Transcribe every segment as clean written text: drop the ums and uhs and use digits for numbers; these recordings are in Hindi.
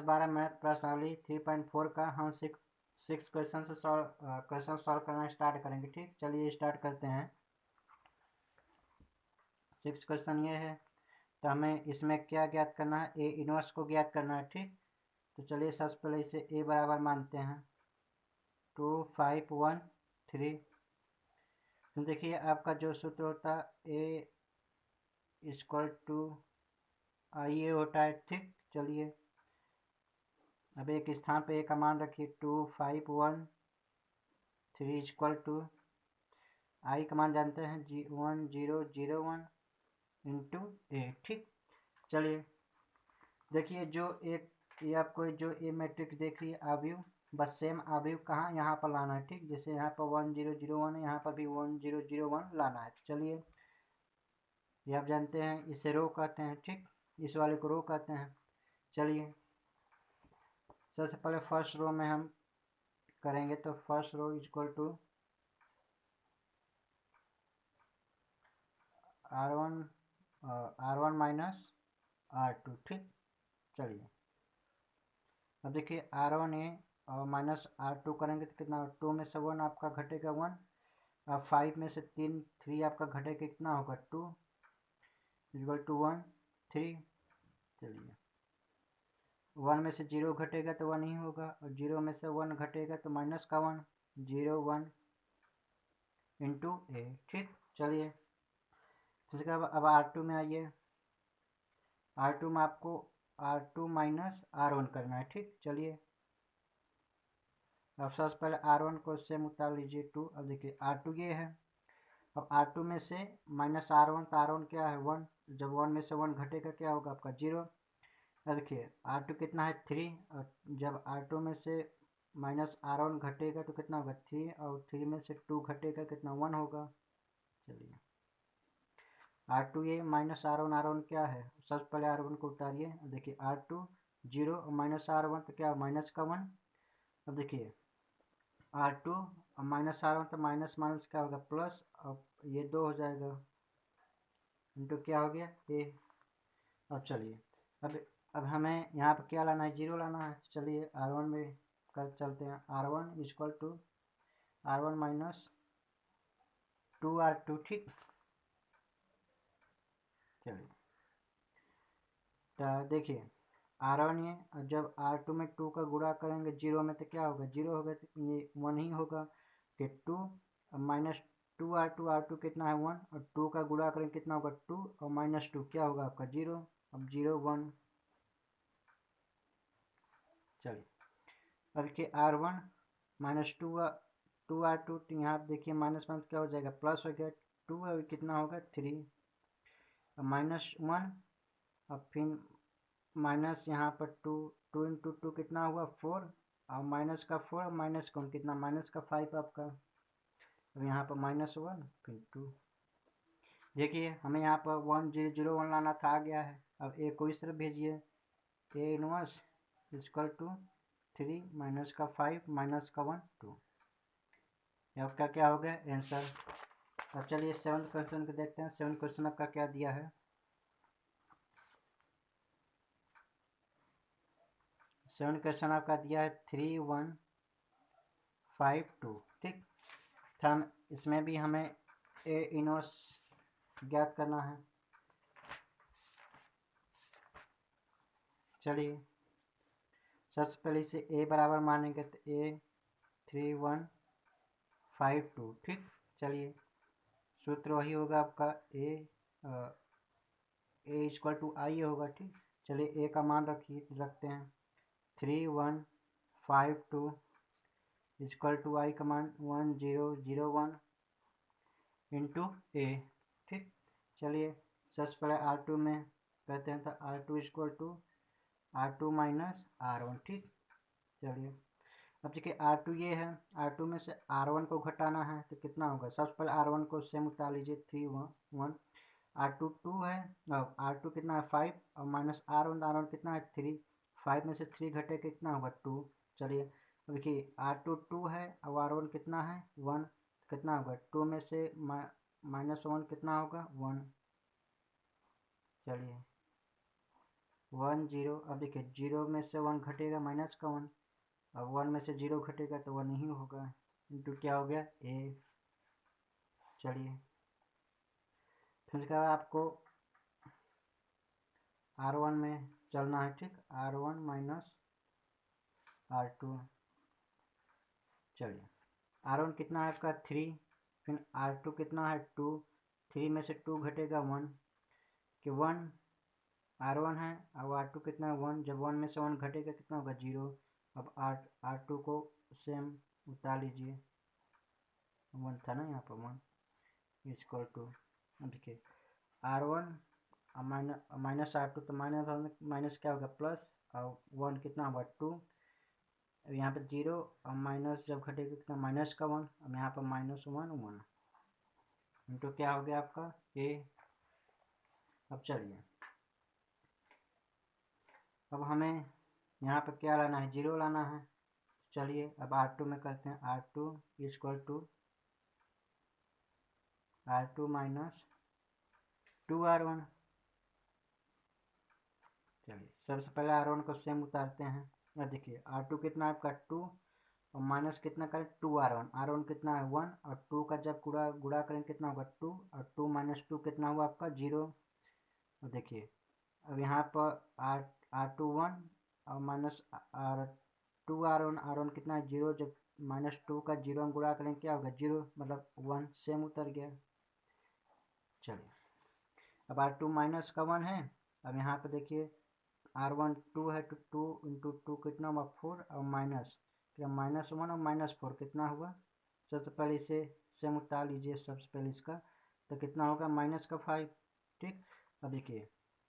12 मैथ प्रश्नावली 3.4 का हम सिक्स क्वेश्चन सॉल्व करना स्टार्ट करेंगे। ठीक, चलिए स्टार्ट करते हैं। 6 क्वेश्चन ये है, तो हमें इसमें क्या ज्ञात करना है? ए इनवर्स को ज्ञात करना है। ठीक, तो चलिए सबसे पहले इसे ए बराबर मानते हैं 2 5 1 3। तो देखिए आपका जो सूत्र होता है ए इक्वल टू आई ए होता है। ठीक, चलिए अब एक स्थान पे ए का मान रखिए 2 5 1 3 इक्वल टू आई का मान जानते हैं 1 0 0 1 इंटू ए। ठीक, चलिए देखिए जो एक ये आपको जो ए मैट्रिक्स देख रही है अवयव, बस सेम अवयव कहाँ यहाँ पर लाना है। ठीक, जैसे यहाँ पर 1 0 0 1 है, यहाँ पर भी 1 0 0 1 लाना है। चलिए ये आप जानते हैं, इसे रो कहते हैं। ठीक, इस वाले को रो कहते हैं। चलिए सबसे पहले फर्स्ट रो में हम करेंगे, तो first row equal to R1 minus R2। ठीक, चलिए अब देखिए R1 ए और माइनस R2 करेंगे तो कितना? 2 में से 1 आपका घटेगा 1, अब 5 में से 3 आपका घटेगा कितना होगा? 2 इक्वल टू 1 3। चलिए 1 में से 0 घटेगा तो 1 ही होगा, और 0 में से 1 घटेगा तो माइनस का 1 0 1 इंटू ए। ठीक, चलिए इसके अब R2 में आइए। R2 में आपको R2 माइनस R1 करना है। ठीक, चलिए अब सबसे पहले R1 को सेम उतार लीजिए 2। अब देखिए R2 ये है, अब R2 में से माइनस R1, तो R1 क्या है? 1। जब 1 में से 1 घटेगा क्या होगा आपका? 0। अब देखिए R2 कितना है? 3, और जब R2 में से माइनस R1 घटेगा तो कितना होगा? 3, और 3 में से 2 घटेगा कितना? 1 होगा। चलिए R2 ये माइनस R1 क्या है? सबसे पहले R1 को उतारिए। देखिए R2 0 और माइनस R1 तो क्या? माइनस का 1। अब देखिए R2 और माइनस R1 तो माइनस माइनस क्या होगा? प्लस, अब ये 2 हो जाएगा इंटू क्या हो गया? ए। अब चलिए अब हमें यहाँ पर क्या लाना है? 0 लाना है। चलिए R1 में कर चलते हैं। R1 equal to R1 minus 2R2। ठीक, चलिए तो देखिए R1 ये, और जब R2 में 2 का गुणा करेंगे 0 में तो क्या होगा? 0 होगा, तो ये 1 ही होगा कि 2 माइनस 2R2 कितना है? 1, और 2 का गुणा करेंगे कितना होगा? 2, और माइनस 2 क्या होगा आपका? 0। अब 0 1। चलिए अब देखिए R1 माइनस 2R2, तो यहाँ देखिए माइनस माइनस क्या हो जाएगा? प्लस हो गया। 2 है कितना होगा? 3, अब माइनस 1, अब फिर माइनस यहाँ पर 2 इंटू 2 कितना हुआ? 4, और माइनस का 4, माइनस कौन कितना? माइनस का 5 आपका। अब यहाँ पर माइनस 1 फिर 2। देखिए हमें यहाँ पर 1 0 0 1 लाना था, आ गया है। अब ए को इस तरफ भेजिए, A inverse equal to 3 minus का 5 माइनस का 1 2। आपका क्या हो गया? आंसर। अब चलिए 7th क्वेश्चन को देखते हैं। 7th क्वेश्चन आपका क्या दिया है? 7th क्वेश्चन आपका दिया है 3 1 5 2। ठीक, तो हम इसमें भी हमें ए इनवर्स ज्ञात करना है। चलिए सबसे पहले इसे ए बराबर मानेंगे, तो ए 3 1 5 2। ठीक, चलिए सूत्र वही होगा आपका ए इक्वल टू आई होगा। ठीक, चलिए ए का मान रखते हैं 3 1 5 2 इक्वल टू आई का मान 1 0 0 1 इंटू ए। ठीक, चलिए सबसे पहले R2 में कहते हैं, तो R2 equal to R2 minus R1। ठीक, चलिए अब देखिए R2 ये है, R2 में से R1 को घटाना है तो कितना होगा? सबसे पहले R1 को सेम उतार लीजिए 3 1 R2 2 है, अब R2 कितना है? 5, और माइनस R1 कितना है? 3। 5 में से 3 घटे कितना होगा? 2। चलिए अब देखिए R2 2 है और R1 कितना है? 1, कितना होगा? 2 में से माइनस 1 कितना होगा? 1। चलिए 1 0। अब देखिए 0 में से 1 घटेगा माइनस का 1, अब 1 में से 0 घटेगा तो 1 ही होगा, इंटू क्या हो गया a। चलिए फिर उसके बाद आपको R1 में चलना है, ठीक, R1 माइनस R2। चलिए R1 कितना है आपका 3, फिर R2 कितना है 2, 3 में से 2 घटेगा 1 कि 1 R1 है, अब R2 कितना है 1, जब 1 में से 1 घटेगा कितना होगा 0। अब R2 को सेम उतार लीजिए, 1 था ना यहाँ पर 1 इक्वल टू, देखिए R1 माइनस R2, तो माइनस क्या होगा प्लस, और 1 कितना होगा 2। अब यहाँ पे 0 और माइनस जब घटेगा कितना माइनस का 1, अब यहाँ पर माइनस 1 1 इंटू क्या हो गया आपका a। अब चलिए अब हमें यहाँ पर क्या लाना है 0 लाना है। चलिए अब R2 में करते हैं, R2 equal to R2 minus 2R1। चलिए सबसे पहले R1 को सेम उतारते हैं। अब देखिए R2 कितना है आपका 2 और माइनस कितना करें 2R1, R1 कितना है 1 और 2 का जब गुणा करें कितना होगा 2 और 2 माइनस 2 कितना हुआ आपका 0। और देखिए अब यहाँ पर R2 1 और माइनस R1 कितना है 0, जब माइनस 2 का 0 गुणा करें क्या होगा 0, मतलब 1 सेम उतर गया। चलिए अब R2 माइनस का 1 है, अब यहाँ पे देखिए R1 2 है तो 2 इंटू 2 कितना हुआ 4 और माइनस क्या माइनस 1 और माइनस 4 कितना हुआ। सबसे पहले इसे सेम उतार लीजिए, सबसे पहले इसका तो कितना होगा माइनस का 5, ठीक। अब देखिए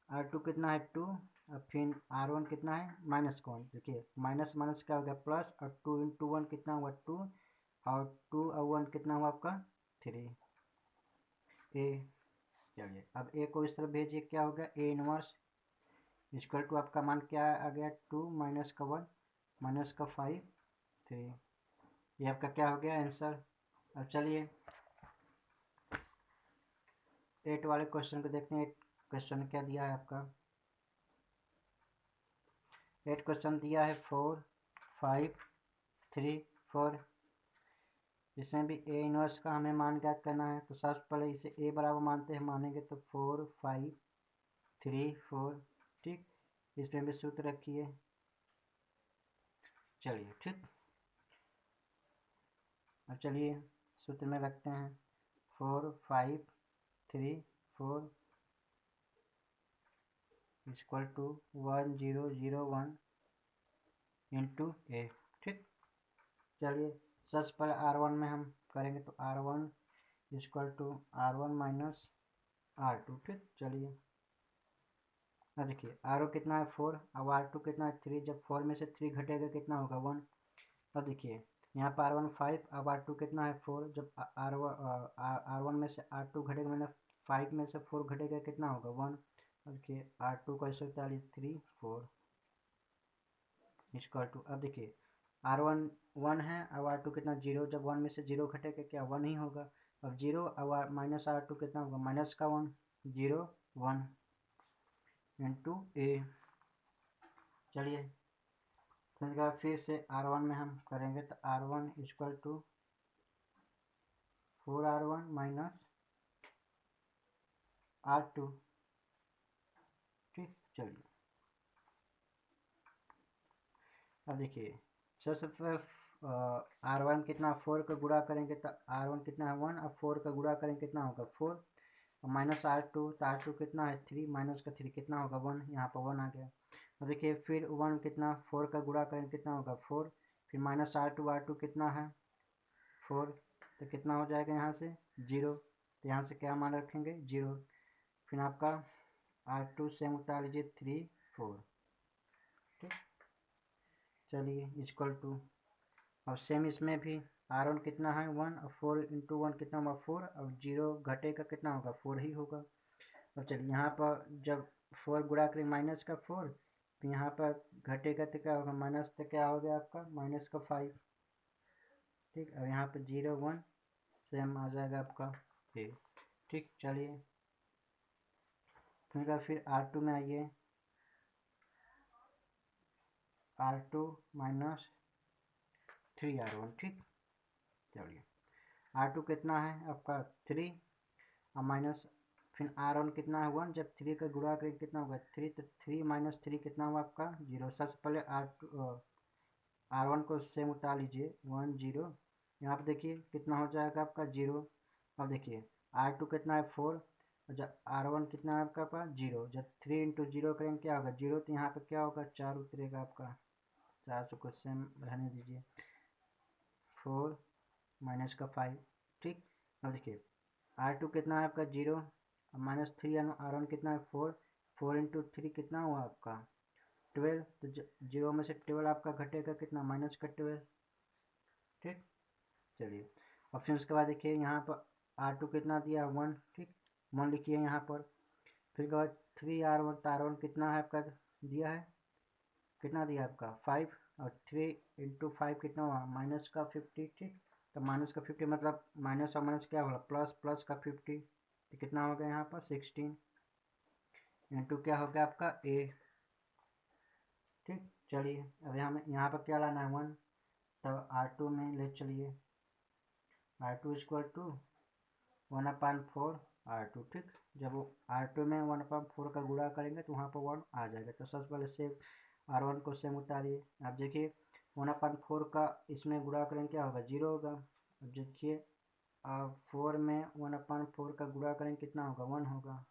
R2 कितना है 2 और फिर R1 कितना है माइनस का 1, देखिए माइनस माइनस क्या हो गया प्लस, और 2 इंटू 1 कितना हुआ 2 और 2 और 1 कितना हुआ आपका 3 a। चलिए अब a को इस तरफ भेजिए, क्या हो गया a इनवर्स इक्वल टू आपका मान क्या आ गया 2 माइनस का 1 माइनस का 5 3, ये आपका क्या हो गया आंसर। अब चलिए 8 वाले क्वेश्चन को देखते हैं। 8 क्वेश्चन क्या दिया है आपका, 8 क्वेश्चन दिया है 4 5 3 4। इसमें भी a इनवर्स का हमें मान ज्ञात करना है, तो सबसे पहले इसे a बराबर मानते हैं, मानेंगे तो 4 5 3 4, ठीक। इसमें भी सूत्र रखिए। चलिए ठीक, अब चलिए सूत्र में रखते हैं 4 5 3 4 इक्वल टू 1 0 0 1 इंटू a, ठीक। चलिए सबसे पहले R1 में हम करेंगे तो R1 equal to R1 minus R2, ठीक। चलिए अब देखिए R1 कितना है 4 अब R2 कितना है 3, जब 4 में से 3 घटेगा कितना होगा 1। अब देखिए यहाँ पर R1 5 अब R2 कितना है 4, जब R1 में से R2 घटेगा मैंने 5 में से 4 घटेगा कितना होगा 1। अब देखिए R2 का 143 4 इक्वल टू, अब देखिए R1 1 है अब R2 कितना 0, जब 1 में से 0 घटेगा क्या 1 ही होगा। अब 0 अब माइनस R2 कितना होगा माइनस का 1 0 1 इंटू a। चलिए फिर से R1 में हम करेंगे तो R1 equal to 4R1 minus R2, ठीक। चलिए अब देखिए सबसे पहले R1 कितना 4 का गुणा करेंगे तो R1 कितना है 1 और 4 का गुणा करेंगे कितना होगा 4 और माइनस R2 तो R2 कितना है 3 माइनस का 3 कितना होगा 1, यहाँ पर 1 आ गया। अब देखिए फिर 1 कितना 4 का गुणा करेंगे कितना होगा 4, फिर माइनस R2 कितना है 4 तो कितना हो जाएगा यहाँ से 0, तो यहाँ से क्या मान रखेंगे 0। फिर आपका R2 सेम उतार लीजिए 3 4, ठीक। चलिए इक्वल टू, और सेम इसमें भी R1 कितना है 1 और 4 इंटू 1 कितना होगा 4 और 0 घटेगा कितना होगा 4 ही होगा। और चलिए यहाँ पर जब 4 गुणा करें माइनस का 4 तो यहाँ पर घटेगा तो क्या होगा माइनस, तो क्या हो गया आपका माइनस का 5, ठीक। और यहाँ पर 0 1 सेम आ जाएगा आपका a, ठीक। चलिए फिर R2 में आइए R2 माइनस 3R1। ठीक, चलिए R2 कितना है आपका 3 और माइनस फिर R1 कितना है 1। जब 3 का गुणा करेंगे कितना होगा 3, तो 3 माइनस 3 कितना हुआ आपका 0। सबसे पहले R1 को सेम उतार लीजिए 1 0। यहाँ पर देखिए कितना हो जाएगा आपका 0। अब देखिए R2 कितना है 4 और जब R1 कितना है आपका पास 0। जब 3 इंटू 0 करेंगे क्या होगा 0, तो यहाँ पर क्या होगा 4 उतरेगा आपका। 4 को सेम रहने दीजिए 4 माइनस का 5। ठीक, अब देखिए R2 कितना है आपका 0 और माइनस 3 R1 कितना है 4। 4 इंटू 3 कितना हुआ आपका 12। तो 0 में से 12 आपका घटेगा कितना माइनस का 12। ठीक, चलिए और फिर उसके बाद देखिए यहाँ पर R2 कितना दिया 1। ठीक, 1 लिखिए यहाँ पर। फिर उसके बाद 3R1, तो R1 कितना है आपका दिया है, कितना दिया आपका 5 और 3 इंटू 5 कितना हुआ माइनस का 50। ठीक, तो माइनस का 50 मतलब माइनस और माइनस क्या होगा प्लस, प्लस का 50 तो कितना हो गया यहाँ पर 16 इंटू क्या हो गया आपका A। ठीक, चलिए अभी हमें यहाँ पर क्या लाना है 1, तो R2 में ले चलिए R2 इक्वल टू 1/4 R2। ठीक, जब वो R2 में 1/4 का गुणा करेंगे तो वहाँ पर 1 आ जाएगा। तो सबसे पहले सेम R1 को सेम उतारिए। आप देखिए 1/4 का इसमें गुणा करेंगे क्या होगा 0 होगा। अब देखिए 4 में 1/4 का गुणा करेंगे कितना होगा 1 होगा।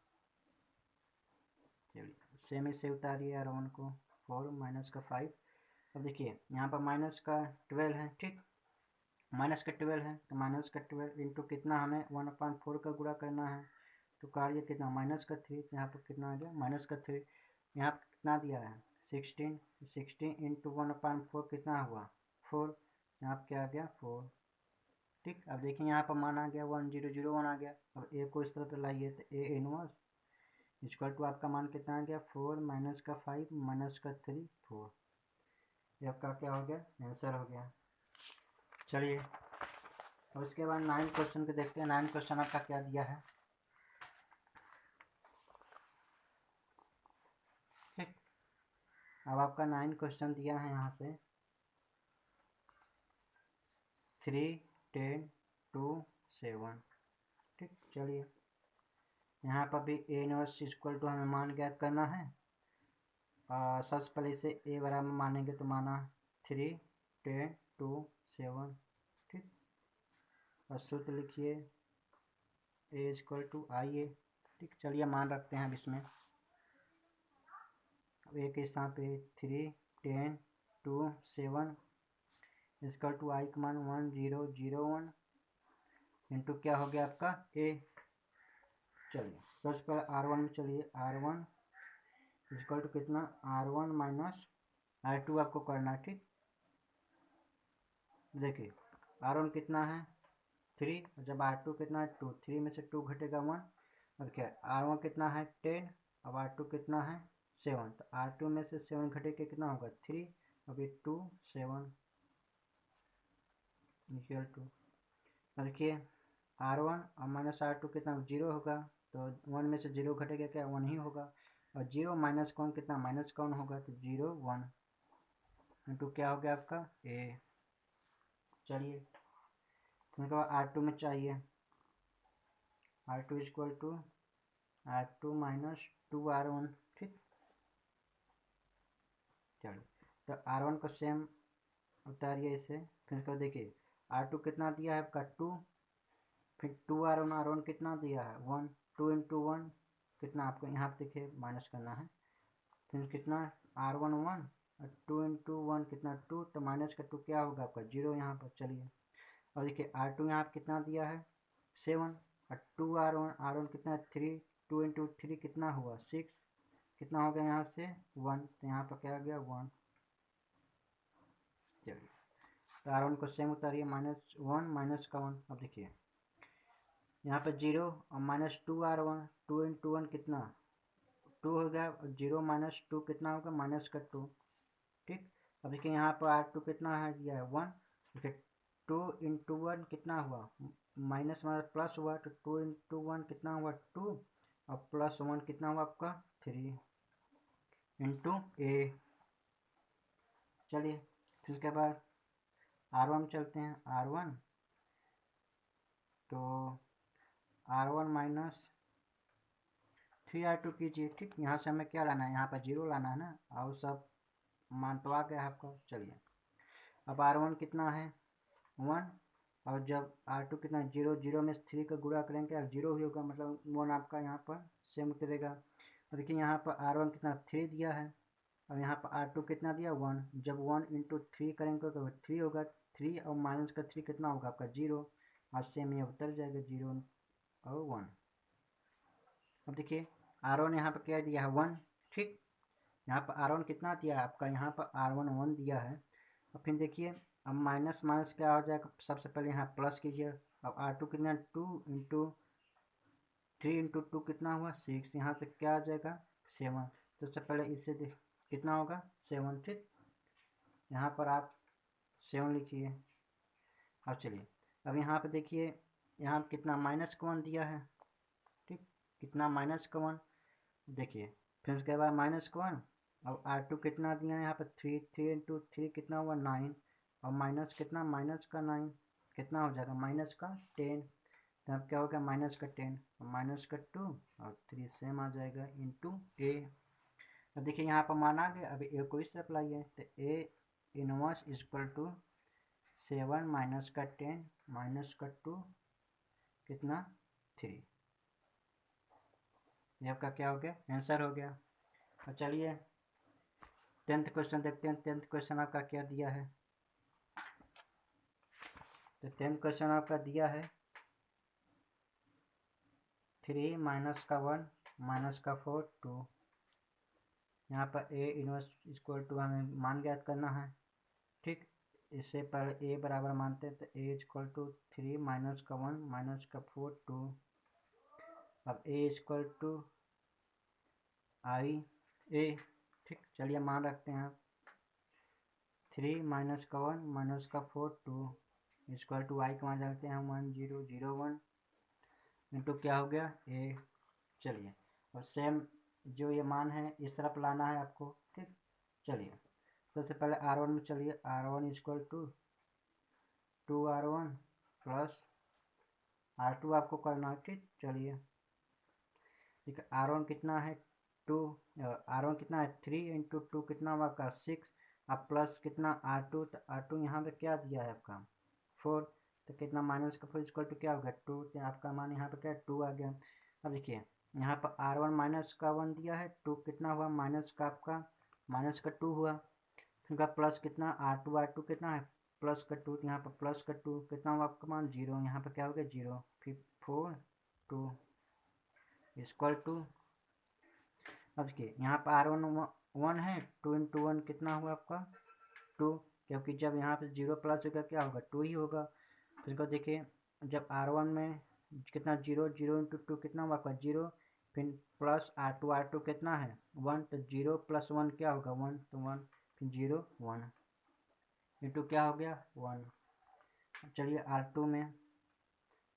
चलिए सेम इसे उतारिए R1 को 4 माइनस का 5। अब देखिए यहाँ पर माइनस का 12 है। ठीक, माइनस का 12 है तो माइनस का 12 इंटू कितना हमें 1/4 का गुणा करना है। तो कार्य कितना माइनस का 3, यहाँ पर कितना आ गया माइनस का 3। यहाँ पर कितना दिया है 16। 16 इंटू 1/4 कितना हुआ 4, यहाँ पर क्या आ गया 4। ठीक, अब देखिए यहाँ पर मान आ गया 1 0 0 1 आ गया। अब ए को इस तरह पर लाइए तो ए इनवर्स इक्वल टू आपका मान कितना आ गया 4 माइनस का 5 माइनस का 3 4। ये आपका क्या हो गया आंसर हो गया। चलिए और उसके बाद 9 क्वेश्चन को देखते हैं। 9 क्वेश्चन आपका क्या दिया है। ठीक, अब आपका 9 क्वेश्चन दिया है यहाँ से 3 10 2 7। ठीक, चलिए यहाँ पर भी ए इनवर्स इक्वल टू हमें मान ज्ञात करना है। सबसे पहले इसे ए बराबर मानेंगे तो माना 3 10 2 7। ठीक, और सूत्र लिखिए ए इक्वल टू आई ए। ठीक, चलिए मान रखते हैं अब इसमें ए के स्थान पे 3 10 2 7 इक्वल टू आई का मान 1 0 0 1 इंटू क्या हो गया आपका ए। चलिए सबसे पहले R1 में चलिए R1 इक्वल टू कितना R1 माइनस R2 आपको करना है। ठीक, देखिए R1 कितना है 3 और जब R2 कितना है 2, 3 में से 2 घटेगा 1 और क्या R1 कितना है 10 अब R2 कितना है 7। तो R2 में से 7 घटेगा कितना होगा 3 अभी 2 7 इक्वल टू देखिए R1 और माइनस R2 कितना 0 होगा। तो 1 में से 0 घटेगा क्या 1 ही होगा। और 0 माइनस कौन कितना माइनस कौन होगा तो 0 1 इंटू क्या हो गया आपका ए। चलिए तो R2 में चाहिए R2 equal to R2 minus 2R1। ठीक, चलिए तो R1 को सेम उतारिए इसे। फिर कर देखिए R2 कितना दिया है आपका 2, फिर 2R1 R1 कितना दिया है 1। 2 इंटू 1 कितना आपको यहाँ पे देखिए माइनस करना है। फिर कितना R1 1 और 2 इंटू 1 कितना 2, तो माइनस का 2 क्या होगा आपका 0 यहाँ पर। चलिए और देखिए R2 यहाँ पर कितना दिया है 7 और 2R1 कितना है 3। 2 इंटू 3 कितना हुआ 6, कितना हो गया यहाँ से 1, तो यहाँ पर क्या आ गया 1। चलिए तो R1 को सेम उतारिए -1 माइनस का 1। अब देखिए यहाँ पर 0 और -2R1 2 इंटू 1 कितना 2 हो गया और 0 माइनस 2 कितना होगा माइनस का 2। ठीक, अब देखिए यहाँ पर R2 कितना है दिया है 1। देखिए 2 इंटू 1 कितना हुआ माइनस माइनस प्लस हुआ तो 2 इंटू 1 कितना हुआ 2 और प्लस 1 कितना हुआ आपका 3 इंटू ए। चलिए फिर उसके बाद R1 चलते हैं। R1 तो R1 माइनस 3R2 कीजिए। ठीक, यहाँ से हमें क्या लाना है, यहाँ पर 0 लाना है ना, और सब मान तो आ गया आपको। चलिए अब R1 कितना है 1, और जब R2 कितना 0, 0 में 3 का गुणा करेंगे 0 ही होगा, मतलब 1 आपका यहाँ पर सेम उतरेगा। और देखिए यहाँ पर R1 कितना 3 दिया है, और यहाँ पर R2 कितना दिया 1। जब 1 इंटू 3 करेंगे तो 3 होगा, 3 और माइनस का 3 कितना होगा आपका 0, और सेम ये उतर जाएगा 0 और 1। अब देखिए R1 यहाँ पर क्या दिया है 1। ठीक, यहाँ पर R1 कितना दिया है आपका, यहाँ पर R1 1 दिया है। और फिर देखिए अब माइनस माइनस क्या हो जाएगा, सबसे पहले यहाँ प्लस कीजिए। अब R2 कितना 2 इंटू 3 इंटू 2 कितना हुआ 6, यहाँ से क्या आ जाएगा 7। तो सबसे पहले इससे कितना होगा 7। ठीक, यहाँ पर आप 7 लिखिए। अब चलिए अब यहाँ पे देखिए यहाँ कितना माइनस का 1 दिया है। ठीक, कितना माइनस का 1, देखिए फिर उसके बाद माइनस का 1। अब R2 कितना दिया है यहाँ पर 3, 3 इंटू 3 कितना हुआ 9, और माइनस कितना माइनस का 9 कितना हो जाएगा माइनस का 10। तो अब क्या होगा माइनस का 10 और माइनस का 2 और 3 सेम आ जाएगा इंटू ए। अब देखिए यहाँ पर मान आ गया, अभी ए को इस तरफ लाइए, तो A inverse equal to 7 minus का 10 माइनस का 2 कितना 3। ये आपका क्या हो गया आंसर हो गया। और चलिए 10th क्वेश्चन देखते हैं। 10th क्वेश्चन आपका क्या दिया है, तो 10th क्वेश्चन आपका दिया है 3 माइनस का 1 माइनस का 4 2। यहाँ पर ए इनवर्स इक्वल टू हमें मान ज्ञात करना है। ठीक, इससे पहले ए बराबर मानते हैं, तो ए इक्वल टू 3 माइनस का 1 माइनस का 4 2। अब ए इक्वल टू आई ए। ठीक, चलिए मान रखते हैं 3 माइनस का 1 माइनस का 4 2 इक्वल टू आई का मान रखते हैं 1 0 0 1 इंटू क्या हो गया ए। चलिए और सेम जो ये मान है इस तरफ लाना है आपको। ठीक, चलिए सबसे पहले R1 में चलिए, R1 equal to 2R1 plus R2 आपको करना है। ठीक, चलिए ठीक है, R1 कितना है 2, R1 कितना है 3 इंटू 2 कितना हुआ आपका 6, अब प्लस कितना R2, तो R2 यहाँ पे क्या दिया है आपका 4, तो कितना माइनस का 4 इक्वल टू क्या होगा 2, तो आपका मान यहाँ पे क्या 2 आ गया। अब देखिए यहाँ पर R1 माइनस का 1 दिया है, 2 कितना हुआ माइनस का आपका माइनस का 2 हुआ, फिर प्लस कितना R2 कितना है प्लस का 2, यहाँ पर प्लस का 2 कितना हुआ आपका मान 0, यहाँ पर क्या हो गया 0, फिर 4 2 इक्वल टू। अब देखिए यहाँ पर R1 1 है, 2 इंटू 1 कितना हुआ आपका 2, क्योंकि जब यहाँ पे 0 प्लस होगा क्या होगा 2 ही होगा। फिर इसको देखिए जब R1 में कितना 0 0 इंटू 2 कितना हुआ आपका 0, फिर प्लस R2 कितना है 1, तो 0 प्लस 1 क्या होगा 1, तो 1 फिर 0 1 इंटू क्या हो गया 1। चलिए R2 में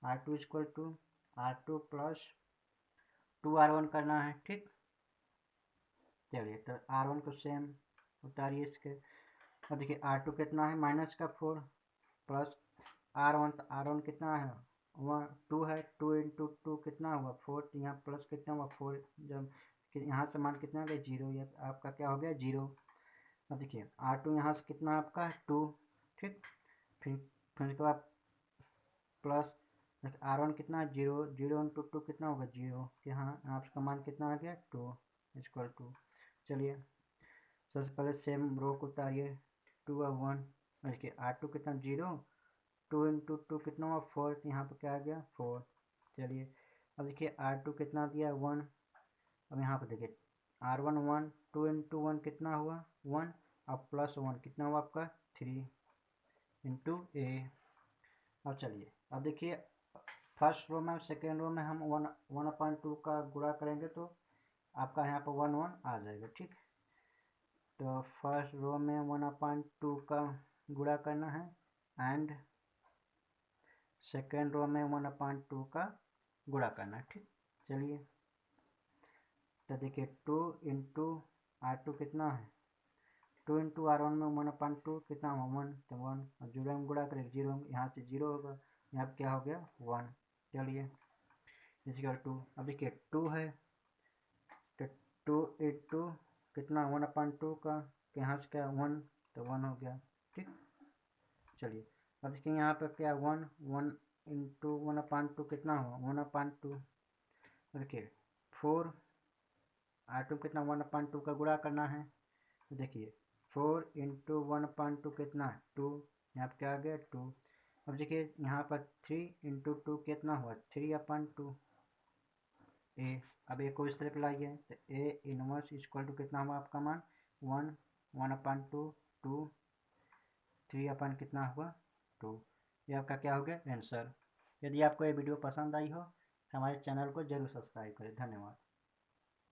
R2 equal to R2 plus 2R1 करना है। ठीक, चलिए तो R1 को सेम उतारिए इसके। और देखिए R2 कितना है माइनस का 4 प्लस R1, तो R1 कितना है 2 है, 2 इंटू 2 कितना हुआ 4, तो यहाँ प्लस कितना हुआ 4, जब यहाँ से मान कितना गया 0, ये आपका क्या हो गया 0। अब देखिए R2 यहाँ से कितना आपका है 2। ठीक, फिर उसके बाद प्लस R1 कितना 0 0 इंटू 2 कितना होगा 0, कि हाँ आपका मान कितना आ गया 2 इक्वल टू। चलिए सबसे पहले सेम रो को उतारिए 2 और 1। देखिए R2 कितना 0, 2 इंटू 2 कितना हुआ 4, तो यहाँ पर क्या आ गया 4। चलिए अब देखिए R2 कितना दिया 1, अब यहाँ पर देखिए R1 1, 2 इंटू 1 कितना हुआ 1, अब प्लस 1 कितना हुआ आपका 3 इंटू ए। अब चलिए अब देखिए फर्स्ट रो में सेकेंड रो में हम 1/2 का गुणा करेंगे तो आपका यहाँ पर 1 1 आ जाएगा। ठीक, तो फर्स्ट रो में 1/2 का गुणा करना है एंड सेकेंड रो में 1/2 का गुणा करना है। ठीक, चलिए तो देखिए 2 इंटू R2 कितना है 2 इंटू R1 में 1/2 कितना हुआ 1, तो 1, और 0 में गुणा करेंगे 0, यहाँ से 0 होगा, यहाँ पर क्या हो गया 1। चलिए इजिकल टू, अब देखिए 2 है तो 2 इंटू कितना 1/2 का, तो यहाँ से क्या 1, तो 1 हो गया। ठीक, चलिए अब देखिए यहाँ पर क्या 1 इंटू 1/2 कितना हुआ 1/2। देखिए 4 R2 कितना 1/2 का गुणा करना है, तो देखिए 4 इंटू 1/2 कितना 2, यहाँ पर क्या आ गया 2। अब देखिए यहाँ पर 3 इंटू 2 कितना हुआ 3/2 ए। अब ए को इस तरफ लाइए तो ए इनवर्स इक्वल टू कितना हुआ आपका मान 1/2 2 3 कितना हुआ 2। ये आपका क्या हो गया आंसर। यदि आपको ये वीडियो पसंद आई हो तो हमारे चैनल को जरूर सब्सक्राइब करें। धन्यवाद।